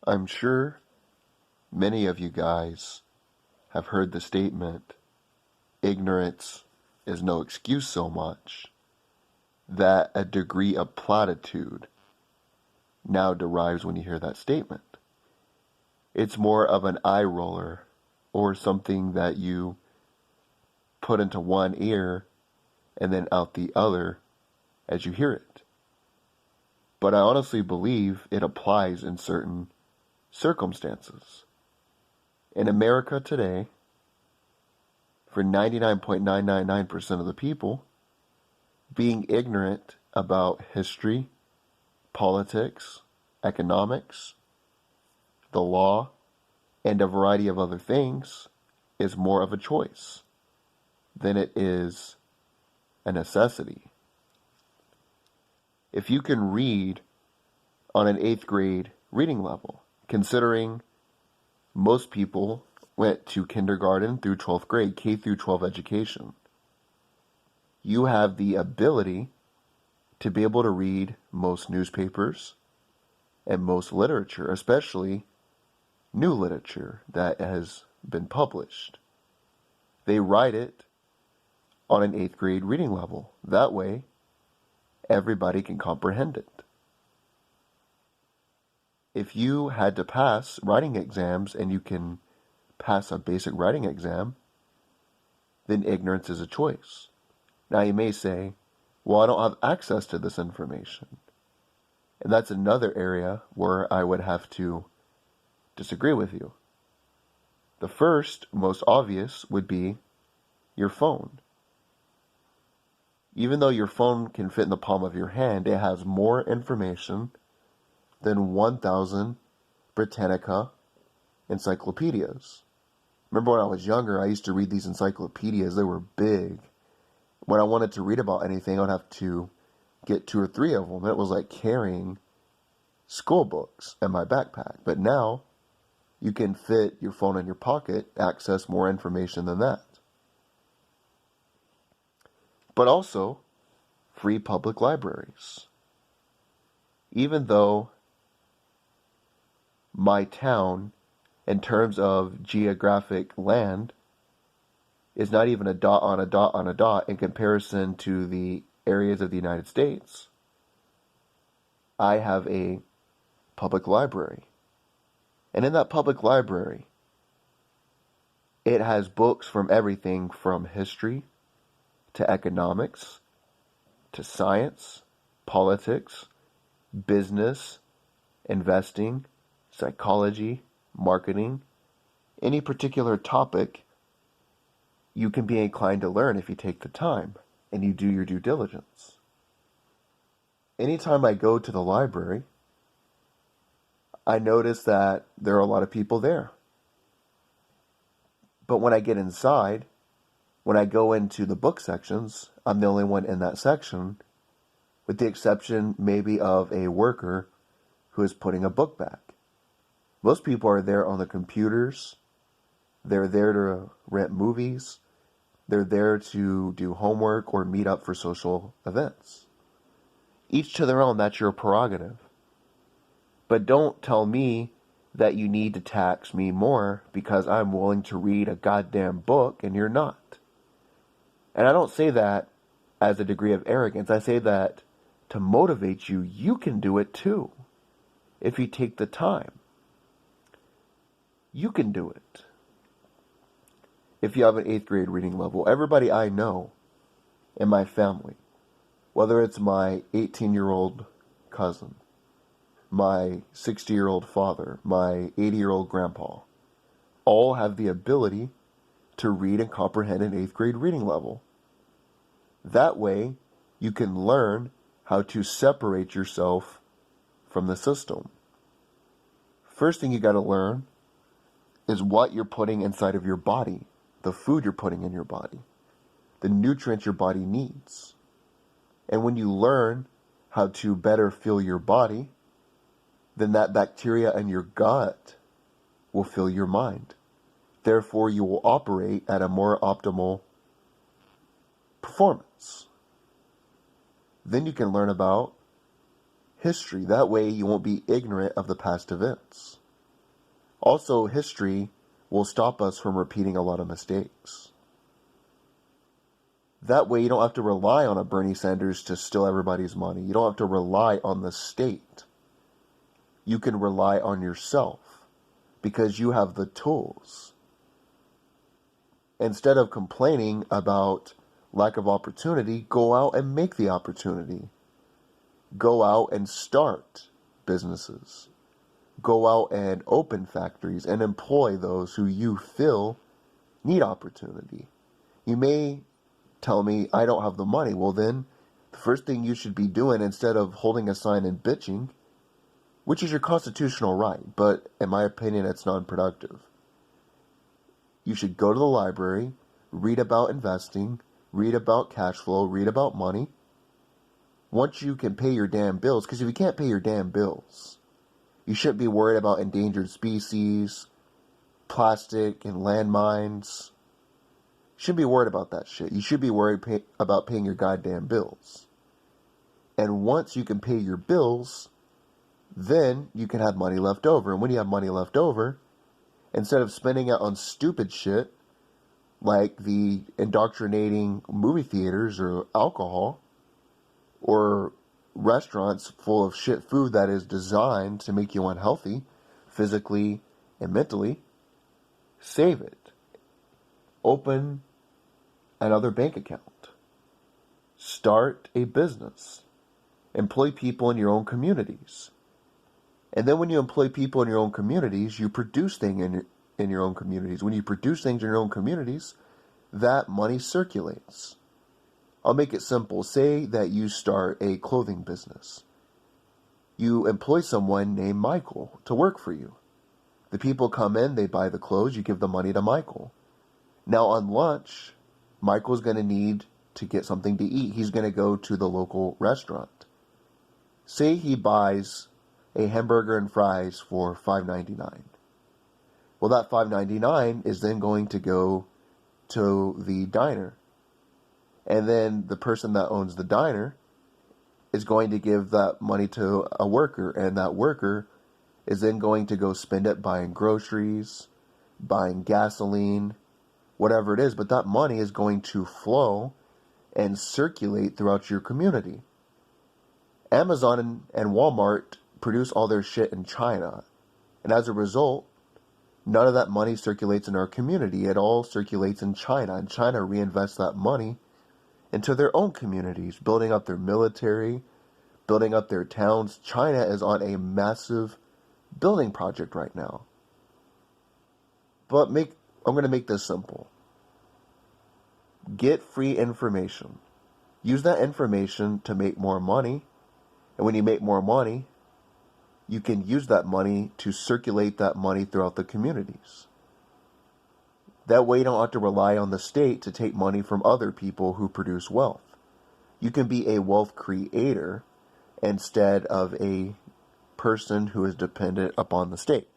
I'm sure many of you guys have heard the statement, ignorance is no excuse so much, that a degree of platitude now derives when you hear that statement. It's more of an eye roller or something that you put into one ear and then out the other as you hear it. But I honestly believe it applies in certain circumstances. In America today, for 99.999% of the people, being ignorant about history, politics, economics, the law, and a variety of other things is more of a choice than it is a necessity. If you can read on an 8th grade reading level, considering most people went to kindergarten through 12th grade, K through 12 education, you have the ability to be able to read most newspapers and most literature, especially new literature that has been published. They write it on an 8th grade reading level. That way, everybody can comprehend it. If you had to pass writing exams and you can pass a basic writing exam, then ignorance is a choice. Now you may say, well, I don't have access to this information. And that's another area where I would have to disagree with you. The first, most obvious, would be your phone. Even though your phone can fit in the palm of your hand, it has more information than 1,000 Britannica encyclopedias. Remember when I was younger, I used to read these encyclopedias. They were big. When I wanted to read about anything, I'd have to get 2 or 3 of them. It was like carrying school books in my backpack. But now, you can fit your phone in your pocket, access more information than that. But also, free public libraries. Even though my town, in terms of geographic land, is not even a dot on a dot on a dot in comparison to the areas of the United States, I have a public library. And in that public library, it has books from everything from history to economics to science, politics, business, investing, psychology, marketing, any particular topic you can be inclined to learn if you take the time and you do your due diligence. Anytime I go to the library, I notice that there are a lot of people there. But when I get inside, when I go into the book sections, I'm the only one in that section, with the exception maybe of a worker who is putting a book back. Most people are there on the computers. They're there to rent movies. They're there to do homework or meet up for social events. Each to their own, that's your prerogative. But don't tell me that you need to tax me more because I'm willing to read a goddamn book and you're not. And I don't say that as a degree of arrogance. I say that to motivate you. You can do it too if you take the time. You can do it if you have an 8th grade reading level. Everybody I know in my family, whether it's my 18-year-old cousin, my 60-year-old father, my 80-year-old grandpa, all have the ability to read and comprehend an 8th grade reading level. That way, you can learn how to separate yourself from the system. First thing you got to learn is what you're putting inside of your body, the food you're putting in your body, the nutrients your body needs. And when you learn how to better fill your body, then that bacteria in your gut will fill your mind. Therefore, you will operate at a more optimal performance. Then you can learn about history. That way you won't be ignorant of the past events. Also, history will stop us from repeating a lot of mistakes. That way, you don't have to rely on a Bernie Sanders to steal everybody's money. You don't have to rely on the state. You can rely on yourself because you have the tools. Instead of complaining about lack of opportunity, go out and make the opportunity. Go out and start businesses. Go out and open factories and employ those who you feel need opportunity. You may tell me, I don't have the money. Well, then, the first thing you should be doing, instead of holding a sign and bitching, which is your constitutional right, but in my opinion, it's non-productive. You should go to the library, read about investing, read about cash flow, read about money. Once you can pay your damn bills, because if you can't pay your damn bills, you shouldn't be worried about endangered species, plastic and landmines. You shouldn't be worried about that shit. You should be worried about paying your goddamn bills. And once you can pay your bills, then you can have money left over. And when you have money left over, instead of spending it on stupid shit like the indoctrinating movie theaters or alcohol or restaurants full of shit food that is designed to make you unhealthy physically and mentally, save it. Open another bank account. Start a business. Employ people in your own communities. And then when you employ people in your own communities, you produce things in your own communities. When you produce things in your own communities, that money circulates. I'll make it simple. Say that you start a clothing business. You employ someone named Michael to work for you. The people come in, they buy the clothes, you give the money to Michael. Now on lunch, Michael's going to need to get something to eat. He's going to go to the local restaurant. Say he buys a hamburger and fries for $5.99. Well, that $5.99 is then going to go to the diner. And then the person that owns the diner is going to give that money to a worker. And that worker is then going to go spend it buying groceries, buying gasoline, whatever it is. But that money is going to flow and circulate throughout your community. Amazon and Walmart produce all their shit in China. And as a result, none of that money circulates in our community. It all circulates in China. And China reinvests that money into their own communities, building up their military, building up their towns. China is on a massive building project right now. But I'm going to make this simple. Get free information. Use that information to make more money. And when you make more money, you can use that money to circulate that money throughout the communities. That way you don't have to rely on the state to take money from other people who produce wealth. You can be a wealth creator instead of a person who is dependent upon the state.